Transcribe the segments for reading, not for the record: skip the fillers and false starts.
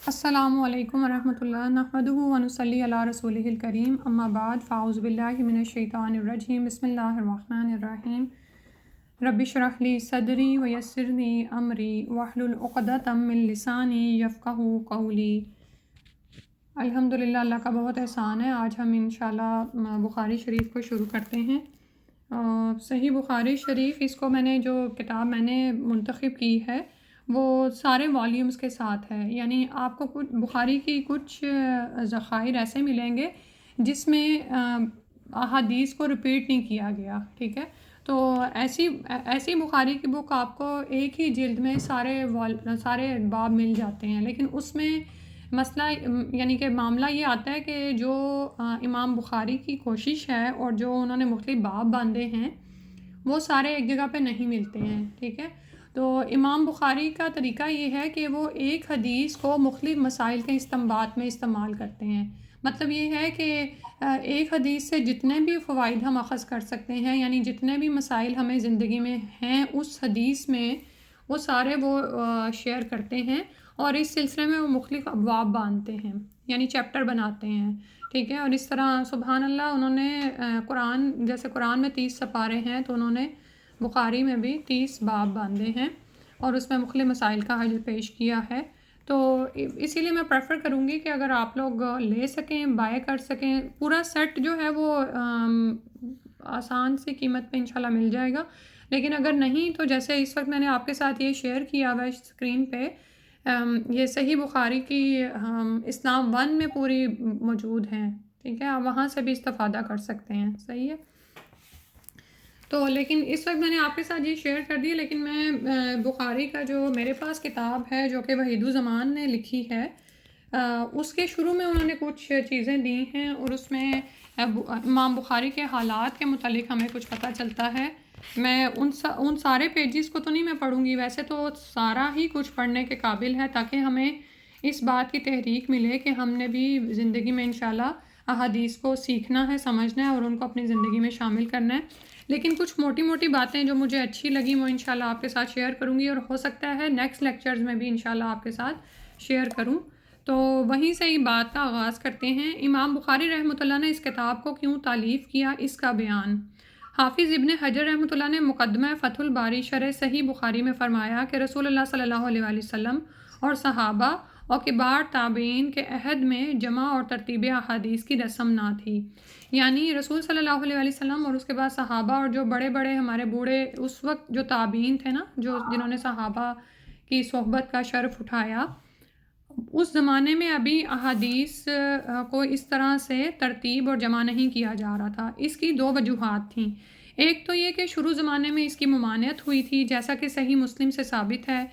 السلام علیکم ورحمۃ اللہ نحمدہ ونصلی علی رسولہ الکریم اما بعد فاعوذ باللہ من الشیطان الرجیم بسم اللہ الرحمن الرحیم رب اشرح لی صدری ویسر لی امری واحلل عقدۃ من لسانی یفقہوا قولی۔ الحمدللہ، اللہ کا بہت احسان ہے۔ آج ہم انشاءاللہ بخاری شریف کو شروع کرتے ہیں۔ صحیح بخاری شریف، اس کو جو کتاب میں نے منتخب کی ہے وہ سارے والیومز کے ساتھ ہے، یعنی آپ کو کچھ بخاری کی کچھ ذخائر ایسے ملیں گے جس میں احادیث کو ریپیٹ نہیں کیا گیا، ٹھیک ہے؟ تو ایسی بخاری کی بک آپ کو ایک ہی جلد میں سارے باب مل جاتے ہیں، لیکن اس میں مسئلہ یعنی کہ معاملہ یہ آتا ہے کہ جو امام بخاری کی کوشش ہے اور جو انہوں نے مختلف باب باندھے ہیں وہ سارے ایک جگہ پہ نہیں ملتے ہیں، ٹھیک ہے؟ تو امام بخاری کا طریقہ یہ ہے کہ وہ ایک حدیث کو مختلف مسائل کے استنباط میں استعمال کرتے ہیں۔ مطلب یہ ہے کہ ایک حدیث سے جتنے بھی فوائد ہم اخذ کر سکتے ہیں، یعنی جتنے بھی مسائل ہمیں زندگی میں ہیں اس حدیث میں، وہ سارے وہ شیئر کرتے ہیں، اور اس سلسلے میں وہ مختلف ابواب باندھتے ہیں، یعنی چیپٹر بناتے ہیں، ٹھیک ہے؟ اور اس طرح سبحان اللہ انہوں نے جیسے قرآن میں 30 سپارے ہیں تو انہوں نے بخاری میں بھی 30 باب باندھے ہیں اور اس میں مختلف مسائل کا حل پیش کیا ہے۔ تو اسی لیے میں پریفر کروں گی کہ اگر آپ لوگ لے سکیں، بائی کر سکیں، پورا سیٹ جو ہے وہ آسان سی قیمت پہ انشاءاللہ مل جائے گا، لیکن اگر نہیں تو جیسے اس وقت میں نے آپ کے ساتھ یہ شیئر کیا ہوا ہے اسکرین پہ، یہ صحیح بخاری کی اسلام 1 میں پوری موجود ہیں، ٹھیک ہے؟ آپ وہاں سے بھی استفادہ کر سکتے ہیں، صحیح ہے؟ تو لیکن اس وقت میں نے آپ کے ساتھ یہ شیئر کر دی، لیکن میں بخاری کا جو میرے پاس کتاب ہے جو کہ وحید الزمان نے لکھی ہے، اس کے شروع میں انہوں نے کچھ چیزیں دی ہیں اور اس میں امام بخاری کے حالات کے متعلق ہمیں کچھ پتہ چلتا ہے۔ میں ان سارے پیجز کو تو نہیں میں پڑھوں گی، ویسے تو سارا ہی کچھ پڑھنے کے قابل ہے، تاکہ ہمیں اس بات کی تحریک ملے کہ ہم نے بھی زندگی میں انشاءاللہ احادیث کو سیکھنا ہے، سمجھنا ہے اور ان کو اپنی زندگی میں شامل کرنا ہے۔ لیکن کچھ موٹی موٹی باتیں جو مجھے اچھی لگیں وہ انشاءاللہ آپ کے ساتھ شیئر کروں گی، اور ہو سکتا ہے نیکسٹ لیکچرز میں بھی انشاءاللہ آپ کے ساتھ شیئر کروں۔ تو وہیں سے ہی بات کا آغاز کرتے ہیں۔ امام بخاری رحمۃ اللہ نے اس کتاب کو کیوں تالیف کیا، اس کا بیان۔ حافظ ابن حجر رحمۃ اللہ نے مقدمہ فتح الباری شرح صحیح بخاری میں فرمایا کہ رسول اللہ صلی اللہ علیہ وآلہ وسلم اور صحابہ اور کبار تابعین کے عہد میں جمع اور ترتیب احادیث کی رسم نہ تھی، یعنی رسول صلی اللہ علیہ وآلہ وسلم اور اس کے بعد صحابہ اور جو بڑے بڑے ہمارے بوڑھے اس وقت جو تابعین تھے نا، جنہوں نے صحابہ کی صحبت کا شرف اٹھایا، اس زمانے میں ابھی احادیث کو اس طرح سے ترتیب اور جمع نہیں کیا جا رہا تھا۔ اس کی 2 وجوہات تھیں۔ ایک تو یہ کہ شروع زمانے میں اس کی ممانعت ہوئی تھی، جیسا کہ صحیح مسلم سے ثابت ہے۔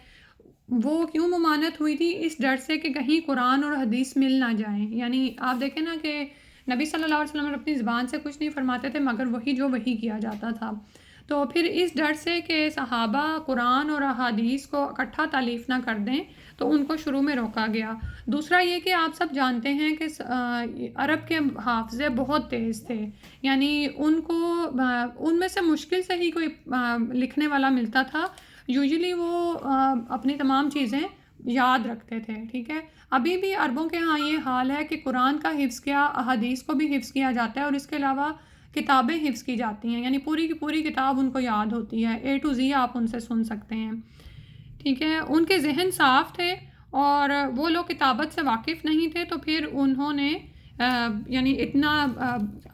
وہ کیوں ممانعت ہوئی تھی؟ اس ڈر سے کہ کہیں قرآن اور حدیث مل نہ جائیں، یعنی آپ دیکھیں نا کہ نبی صلی اللہ علیہ وسلم اپنی زبان سے کچھ نہیں فرماتے تھے مگر وہی کیا جاتا تھا۔ تو پھر اس ڈر سے کہ صحابہ قرآن اور احادیث کو اکٹھا تالیف نہ کر دیں تو ان کو شروع میں روکا گیا۔ دوسرا یہ کہ آپ سب جانتے ہیں کہ عرب کے حافظے بہت تیز تھے، یعنی ان میں سے مشکل سے ہی کوئی لکھنے والا ملتا تھا، یوزلی وہ اپنی تمام چیزیں یاد رکھتے تھے، ٹھیک ہے؟ ابھی بھی عربوں کے ہاں یہ حال ہے کہ قرآن کا حفظ کیا، احادیث کو بھی حفظ کیا جاتا ہے، اور اس کے علاوہ کتابیں حفظ کی جاتی ہیں، یعنی پوری کی پوری کتاب ان کو یاد ہوتی ہے، A to Z آپ ان سے سن سکتے ہیں، ٹھیک ہے؟ ان کے ذہن صاف تھے اور وہ لوگ کتابت سے واقف نہیں تھے، تو پھر انہوں نے یعنی اتنا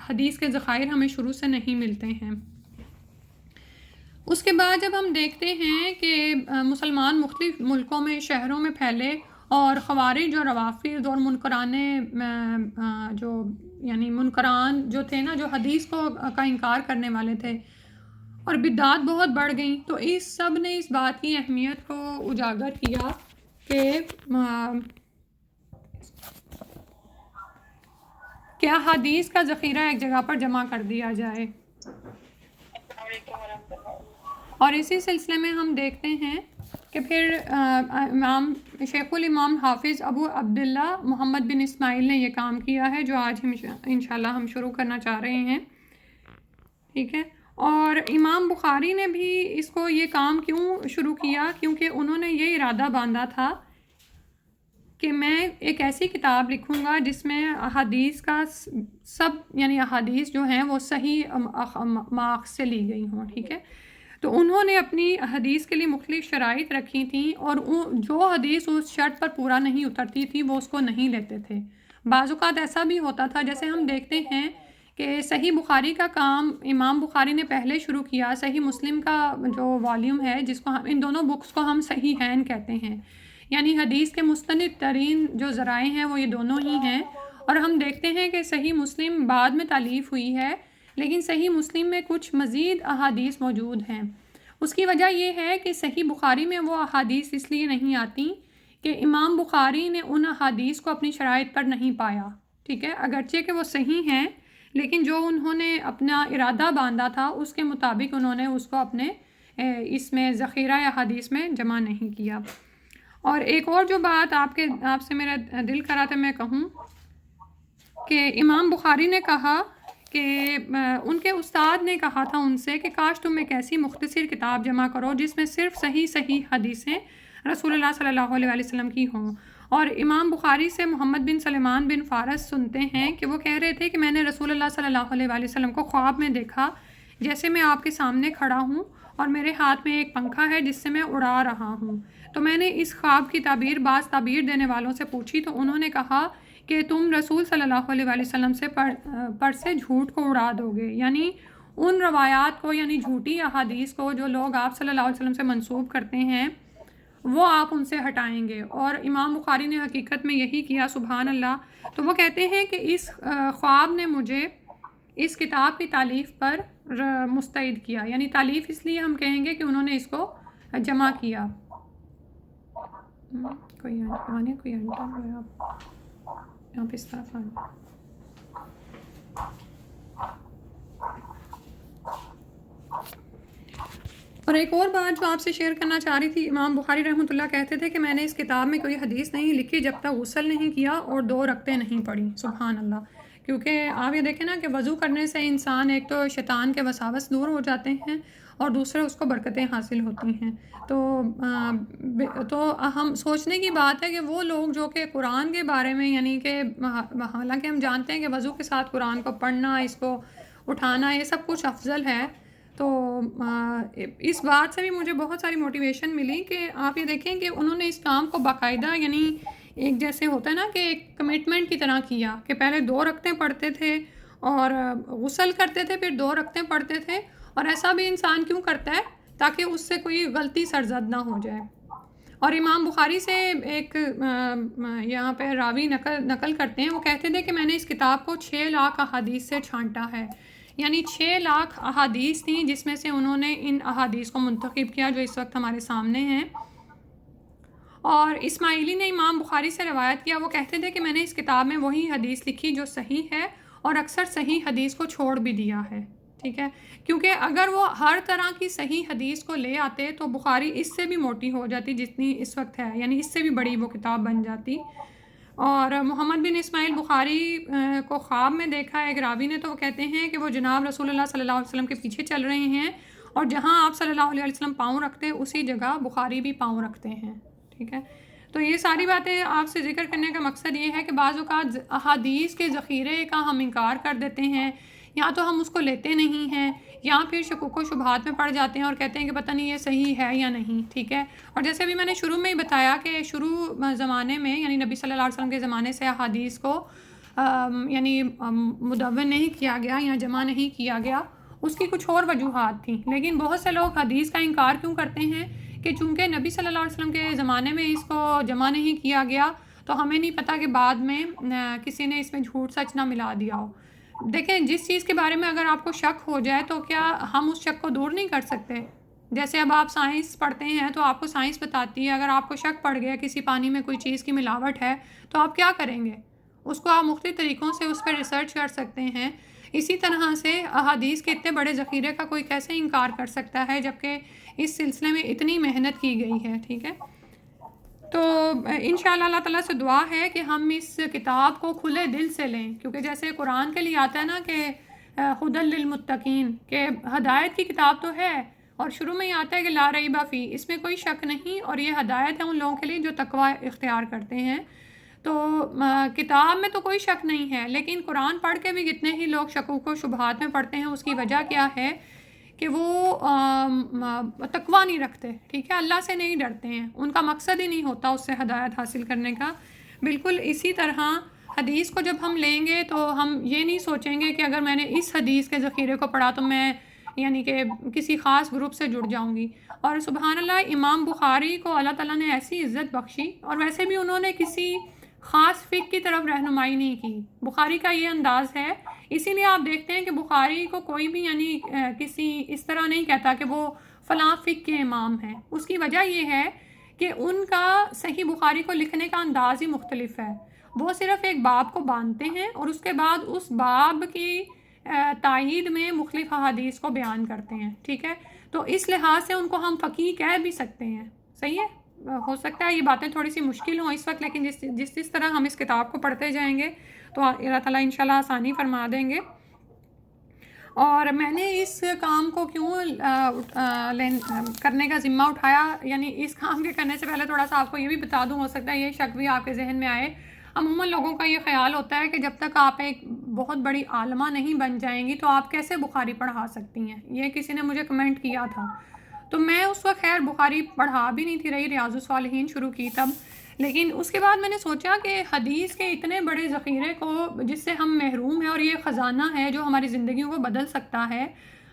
حدیث کے ذخائر ہمیں شروع سے نہیں ملتے ہیں۔ اس کے بعد جب ہم دیکھتے ہیں کہ مسلمان مختلف ملکوں میں، شہروں میں پھیلے، اور خوارج اور روافض اور منکران جو تھے نا، جو حدیث کا انکار کرنے والے تھے، اور بدعات بہت بڑھ گئیں، تو اس سب نے اس بات کی اہمیت کو اجاگر کیا کہ کیا حدیث کا ذخیرہ ایک جگہ پر جمع کر دیا جائے۔ اور اسی سلسلے میں ہم دیکھتے ہیں کہ پھر شیخ الامام حافظ ابو عبداللہ محمد بن اسماعیل نے یہ کام کیا ہے جو آج انشاءاللہ ہم شروع کرنا چاہ رہے ہیں، ٹھیک ہے؟ اور امام بخاری نے بھی اس کو یہ کام کیوں شروع کیا؟ کیونکہ انہوں نے یہ ارادہ باندھا تھا کہ میں ایک ایسی کتاب لکھوں گا جس میں احادیث کا سب یعنی احادیث جو ہیں وہ صحیح ماخذ سے لی گئی ہوں، ٹھیک ہے۔ تو انہوں نے اپنی حدیث کے لیے مختلف شرائط رکھی تھیں، اور جو حدیث اس شرط پر پورا نہیں اترتی تھی وہ اس کو نہیں لیتے تھے۔ بعض اوقات ایسا بھی ہوتا تھا، جیسے ہم دیکھتے ہیں کہ صحیح بخاری کا کام امام بخاری نے پہلے شروع کیا، صحیح مسلم کا جو والیوم ہے جس کو ہم ان دونوں بکس کو ہم صحیحین کہتے ہیں، یعنی حدیث کے مستند ترین جو ذرائع ہیں وہ یہ دونوں ہی ہیں۔ اور ہم دیکھتے ہیں کہ صحیح مسلم بعد میں تالیف ہوئی ہے، لیکن صحیح مسلم میں کچھ مزید احادیث موجود ہیں۔ اس کی وجہ یہ ہے کہ صحیح بخاری میں وہ احادیث اس لیے نہیں آتی کہ امام بخاری نے ان احادیث کو اپنی شرائط پر نہیں پایا، ٹھیک ہے، اگرچہ کہ وہ صحیح ہیں، لیکن جو انہوں نے اپنا ارادہ باندھا تھا اس کے مطابق انہوں نے اس کو اپنے اس میں ذخیرہ احادیث میں جمع نہیں کیا۔ اور ایک اور جو بات آپ سے میرا دل کرا تھا میں کہوں کہ امام بخاری نے کہا کہ ان کے استاد نے کہا تھا ان سے کہ کاش تم ایک ایسی مختصر کتاب جمع کرو جس میں صرف صحیح حدیثیں رسول اللہ صلی اللہ علیہ وسلم کی ہوں۔ اور امام بخاری سے محمد بن سلیمان بن فارس سنتے ہیں کہ وہ کہہ رہے تھے کہ میں نے رسول اللہ صلی اللہ علیہ وسلم کو خواب میں دیکھا جیسے میں آپ کے سامنے کھڑا ہوں اور میرے ہاتھ میں ایک پنکھا ہے جس سے میں اڑا رہا ہوں۔ تو میں نے اس خواب کی بعض تعبیر دینے والوں سے پوچھی تو انہوں نے کہا کہ تم رسول صلی اللہ علیہ وسلم سے پر سے جھوٹ کو اڑا دو گے، یعنی ان روایات کو، یعنی جھوٹی احادیث کو جو لوگ آپ صلی اللہ علیہ وسلم سے منسوب کرتے ہیں وہ آپ ان سے ہٹائیں گے۔ اور امام بخاری نے حقیقت میں یہی کیا، سبحان اللہ۔ تو وہ کہتے ہیں کہ اس خواب نے مجھے اس کتاب کی تالیف پر مستعد کیا، یعنی تالیف اس لیے ہم کہیں گے کہ انہوں نے اس کو جمع کیا۔ کوئی انٹر ہوا یہاں پہ اس طرف آنا۔ اور ایک اور بات جو آپ سے شیئر کرنا چاہ رہی تھی، امام بخاری رحمۃ اللہ کہتے تھے کہ میں نے اس کتاب میں کوئی حدیث نہیں لکھی جب تک غسل نہیں کیا اور 2 رکعتیں نہیں پڑھی، سبحان اللہ۔ کیونکہ آپ یہ دیکھیں نا کہ وضو کرنے سے انسان ایک تو شیطان کے وساوس دور ہو جاتے ہیں اور دوسرے اس کو برکتیں حاصل ہوتی ہیں۔ تو ہم سوچنے کی بات ہے کہ وہ لوگ جو کہ قرآن کے بارے میں، یعنی کہ حالانکہ ہم جانتے ہیں کہ وضو کے ساتھ قرآن کو پڑھنا، اس کو اٹھانا، یہ سب کچھ افضل ہے، تو اس بات سے بھی مجھے بہت ساری موٹیویشن ملی کہ آپ یہ دیکھیں کہ انہوں نے اس کام کو باقاعدہ، یعنی ایک جیسے ہوتا ہے نا کہ ایک کمٹمنٹ کی طرح کیا کہ پہلے 2 رکعتیں پڑھتے تھے اور غسل کرتے تھے، پھر 2 رکعتیں پڑھتے تھے۔ اور ایسا بھی انسان کیوں کرتا ہے؟ تاکہ اس سے کوئی غلطی سرزد نہ ہو جائے۔ اور امام بخاری سے ایک یہاں پہ راوی نقل کرتے ہیں، وہ کہتے تھے کہ میں نے اس کتاب کو 6 لاکھ احادیث سے چھانٹا ہے، یعنی 6 لاکھ احادیث تھیں جس میں سے انہوں نے ان احادیث کو منتخب کیا جو اس وقت ہمارے سامنے ہیں۔ اور اسماعیلی نے امام بخاری سے روایت کیا، وہ کہتے تھے کہ میں نے اس کتاب میں وہی حدیث لکھی جو صحیح ہے اور اکثر صحیح حدیث کو چھوڑ بھی دیا ہے، ٹھیک ہے، کیونکہ اگر وہ ہر طرح کی صحیح حدیث کو لے آتے تو بخاری اس سے بھی موٹی ہو جاتی جتنی اس وقت ہے، یعنی اس سے بھی بڑی وہ کتاب بن جاتی۔ اور محمد بن اسماعیل بخاری کو خواب میں دیکھا ایک راوی نے، تو وہ کہتے ہیں کہ وہ جناب رسول اللہ صلی اللہ علیہ وسلم کے پیچھے چل رہے ہیں اور جہاں آپ صلی اللہ علیہ وسلم پاؤں رکھتے ہیں اسی جگہ بخاری بھی پاؤں رکھتے ہیں، ٹھیک ہے۔ تو یہ ساری باتیں آپ سے ذکر کرنے کا مقصد یہ ہے کہ بعض اوقات احادیث کے ذخیرے کا ہم انکار کر دیتے ہیں، یا تو ہم اس کو لیتے نہیں ہیں، یا پھر شکوک و شبہات میں پڑ جاتے ہیں اور کہتے ہیں کہ پتہ نہیں یہ صحیح ہے یا نہیں، ٹھیک ہے۔ اور جیسے ابھی میں نے شروع میں ہی بتایا کہ شروع زمانے میں، یعنی نبی صلی اللہ علیہ وسلم کے زمانے سے احادیث کو یعنی مدون نہیں کیا گیا یا جمع نہیں کیا گیا، اس کی کچھ اور وجوہات تھیں، لیکن بہت سے لوگ حدیث کا انکار کیوں کرتے ہیں کہ چونکہ نبی صلی اللہ علیہ وسلم کے زمانے میں اس کو جمع نہیں کیا گیا تو ہمیں نہیں پتہ کہ بعد میں کسی نے اس میں جھوٹ سچ نہ ملا دیا ہو۔ دیکھیں، جس چیز کے بارے میں اگر آپ کو شک ہو جائے تو کیا ہم اس شک کو دور نہیں کر سکتے؟ جیسے اب آپ سائنس پڑھتے ہیں تو آپ کو سائنس بتاتی ہے، اگر آپ کو شک پڑ گیا کسی پانی میں کوئی چیز کی ملاوٹ ہے تو آپ کیا کریں گے؟ اس کو آپ مختلف طریقوں سے اس پہ ریسرچ کر سکتے ہیں۔ اسی طرح سے احادیث کے اتنے بڑے ذخیرے کا کوئی کیسے انکار کر سکتا ہے جبکہ اس سلسلے میں اتنی محنت کی گئی ہے، ٹھیک ہے۔ تو انشاءاللہ اللہ تعالیٰ سے دعا ہے کہ ہم اس کتاب کو کھلے دل سے لیں، کیونکہ جیسے قرآن کے لیے آتا ہے نا کہ ہدی للمتقین، کہ ہدایت کی کتاب تو ہے، اور شروع میں ہی آتا ہے کہ لا ریب فیہ، اس میں کوئی شک نہیں، اور یہ ہدایت ہے ان لوگوں کے لیے جو تقوی اختیار کرتے ہیں۔ تو کتاب میں تو کوئی شک نہیں ہے، لیکن قرآن پڑھ کے بھی کتنے ہی لوگ شکوک و شبہات میں پڑھتے ہیں۔ اس کی وجہ کیا ہے کہ وہ تقویٰ نہیں رکھتے، ٹھیک ہے، اللہ سے نہیں ڈرتے ہیں، ان کا مقصد ہی نہیں ہوتا اس سے ہدایت حاصل کرنے کا۔ بالکل اسی طرح حدیث کو جب ہم لیں گے تو ہم یہ نہیں سوچیں گے کہ اگر میں نے اس حدیث کے ذخیرے کو پڑھا تو میں یعنی کہ کسی خاص گروپ سے جڑ جاؤں گی۔ اور سبحان اللہ، امام بخاری کو اللہ تعالیٰ نے ایسی عزت بخشی، اور ویسے بھی انہوں نے کسی خاص فقہ کی طرف رہنمائی نہیں کی۔ بخاری کا یہ انداز ہے، اسی لیے آپ دیکھتے ہیں کہ بخاری کو کوئی بھی یعنی کسی اس طرح نہیں کہتا کہ وہ فلاں فقہ کے امام ہیں۔ اس کی وجہ یہ ہے کہ ان کا صحیح بخاری کو لکھنے کا انداز ہی مختلف ہے۔ وہ صرف ایک باب کو باندھتے ہیں اور اس کے بعد اس باب کی تائید میں مختلف احادیث کو بیان کرتے ہیں، ٹھیک ہے۔ تو اس لحاظ سے ان کو ہم فقیہ کہہ بھی سکتے ہیں، صحیح ہے۔ ہو سکتا ہے یہ باتیں تھوڑی سی مشکل ہوں اس وقت، لیکن جس طرح ہم اس کتاب کو پڑھتے جائیں گے تو اللہ تعالیٰ انشاءاللہ آسانی فرما دیں گے۔ اور میں نے اس کام کو کیوں کرنے کا ذمہ اٹھایا، یعنی اس کام کے کرنے سے پہلے تھوڑا سا آپ کو یہ بھی بتا دوں، ہو سکتا ہے یہ شک بھی آپ کے ذہن میں آئے۔ عموماً لوگوں کا یہ خیال ہوتا ہے کہ جب تک آپ ایک بہت بڑی عالمہ نہیں بن جائیں گی تو آپ کیسے بخاری پڑھا سکتی ہیں، یہ کسی نے مجھے کمنٹ کیا تھا۔ تو میں اس وقت خیر بخاری پڑھا بھی نہیں تھی رہی، ریاض الصالحین شروع کی تب، لیکن اس کے بعد میں نے سوچا کہ حدیث کے اتنے بڑے ذخیرے کو جس سے ہم محروم ہیں، اور یہ خزانہ ہے جو ہماری زندگیوں کو بدل سکتا ہے،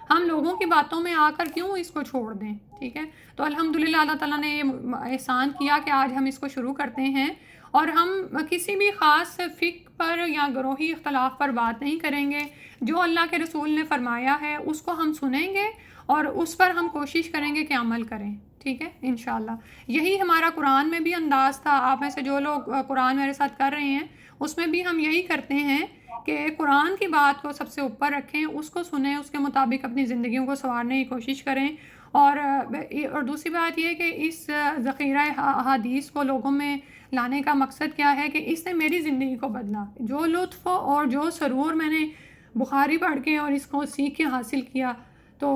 ہم لوگوں کی باتوں میں آ کر کیوں اس کو چھوڑ دیں، ٹھیک ہے۔ تو الحمدللہ اللہ تعالیٰ نے یہ احسان کیا کہ آج ہم اس کو شروع کرتے ہیں، اور ہم کسی بھی خاص فقہ پر یا گروہی اختلاف پر بات نہیں کریں گے۔ جو اللہ کے رسول نے فرمایا ہے اس کو ہم سنیں گے اور اس پر ہم کوشش کریں گے کہ عمل کریں، ٹھیک ہے انشاءاللہ۔ یہی ہمارا قرآن میں بھی انداز تھا۔ آپ میں سے جو لوگ قرآن میرے ساتھ کر رہے ہیں اس میں بھی ہم یہی کرتے ہیں کہ قرآن کی بات کو سب سے اوپر رکھیں، اس کو سنیں، اس کے مطابق اپنی زندگیوں کو سنوارنے کی کوشش کریں۔ اور دوسری بات یہ کہ اس ذخیرہ احادیث کو لوگوں میں لانے کا مقصد کیا ہے کہ اس نے میری زندگی کو بدلا۔ جو لطف اور جو سرور میں نے بخاری پڑھ کے اور اس کو سیکھ کے حاصل کیا، تو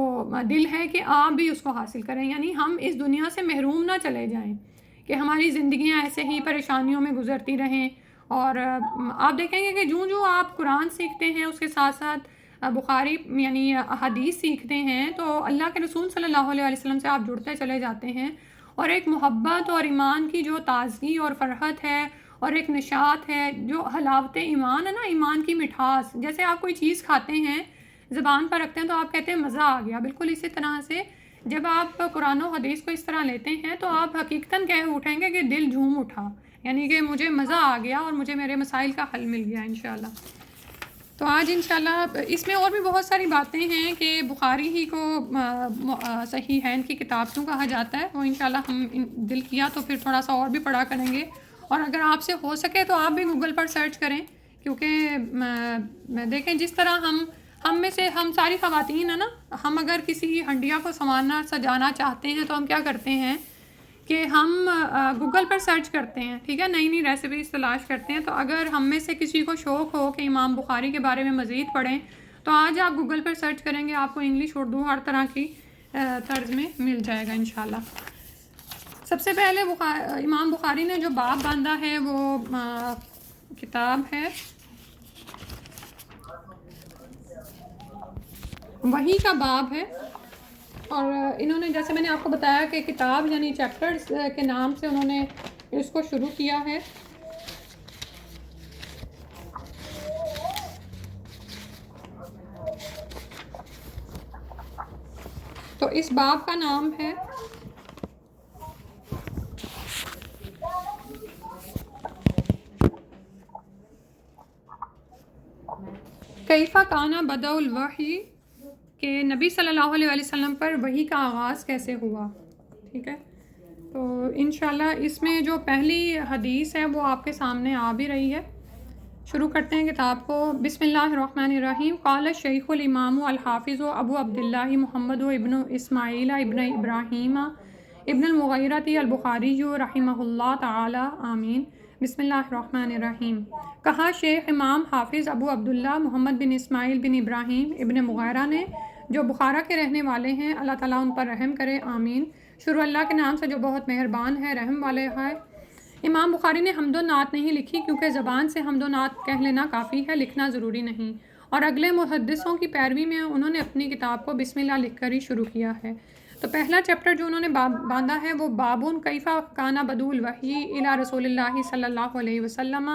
دل ہے کہ آپ بھی اس کو حاصل کریں، یعنی ہم اس دنیا سے محروم نہ چلے جائیں کہ ہماری زندگیاں ایسے ہی پریشانیوں میں گزرتی رہیں۔ اور آپ دیکھیں گے کہ جوں آپ قرآن سیکھتے ہیں اس کے ساتھ ساتھ بخاری یعنی حدیث سیکھتے ہیں تو اللہ کے رسول صلی اللہ علیہ وسلم سے آپ جڑتے چلے جاتے ہیں، اور ایک محبت اور ایمان کی جو تازگی اور فرحت ہے اور ایک نشاط ہے، جو حلاوت ایمان ہے نا، ایمان کی مٹھاس، جیسے آپ کوئی چیز کھاتے ہیں زبان پر رکھتے ہیں تو آپ کہتے ہیں مزہ آ گیا، بالکل اسی طرح سے جب آپ قرآن و حدیث کو اس طرح لیتے ہیں تو آپ حقیقتاً کہہ اٹھیں گے کہ دل جھوم اٹھا، یعنی کہ مجھے مزہ آ گیا اور مجھے میرے مسائل کا حل مل گیا انشاءاللہ۔ تو آج انشاءاللہ اس میں اور بھی بہت ساری باتیں ہیں کہ بخاری ہی کو صحیحین کی کتاب کیوں کہا جاتا ہے، وہ انشاءاللہ ہم دل کیا تو پھر تھوڑا سا اور بھی پڑھا کریں گے۔ اور اگر آپ سے ہو سکے تو آپ بھی گوگل پر سرچ کریں، کیونکہ دیکھیں جس طرح ہم میں سے ہم ساری خواتین ہیں نا، ہم اگر کسی ہنڈیا کو سنوارنا سجانا چاہتے ہیں تو ہم کیا کرتے ہیں کہ ہم گوگل پر سرچ کرتے ہیں، ٹھیک ہے، نئی نئی ریسیپیز تلاش کرتے ہیں۔ تو اگر ہم میں سے کسی کو شوق ہو کہ امام بخاری کے بارے میں مزید پڑھیں تو آج آپ گوگل پر سرچ کریں گے، آپ کو انگلش اردو ہر طرح کی طرز میں مل جائے گا انشاءاللہ۔ سب سے پہلے امام بخاری نے جو باب باندھا ہے وہ کتاب ہے وحی کا باب ہے، اور انہوں نے جیسے میں نے آپ کو بتایا کہ کتاب یعنی چیپٹرز کے نام سے انہوں نے اس کو شروع کیا ہے۔ تو اس باب کا نام ہے کیفَ کان بدء الوحی، کہ نبی صلی اللہ علیہ وسلم پر وحی کا آغاز کیسے ہوا، ٹھیک ہے۔ تو انشاءاللہ اس میں جو پہلی حدیث ہے وہ آپ کے سامنے آ بھی رہی ہے۔ شروع کرتے ہیں کتاب کو۔ بسم اللہ الرحمن الرحیم۔ قال الشیخ الامام الحافظ ابو عبداللہ محمد ابن اسماعیل ابن ابراہیم ابن المغیرۃ البخاری رحمہ اللہ تعالی، آمین۔ بسم اللہ الرحمن الرحیم۔ کہا شیخ امام حافظ ابو عبداللہ محمد بن اسماعیل بن ابراہیم ابن مغیرہ نے، جو بخارا کے رہنے والے ہیں، اللہ تعالیٰ ان پر رحم کرے، آمین۔ شروع اللہ کے نام سے جو بہت مہربان ہے، رحم والے ہے۔ امام بخاری نے حمد و نعت نہیں لکھی کیونکہ زبان سے حمد و نعت کہہ لینا کافی ہے، لکھنا ضروری نہیں، اور اگلے محدثوں کی پیروی میں انہوں نے اپنی کتاب کو بسم اللہ لکھ کر ہی شروع کیا ہے۔ تو پہلا چیپٹر جو انہوں نے باندھا ہے وہ بابٌ کیف کان بدء الوحی الی رسول اللہ صلی اللہ علیہ وسلم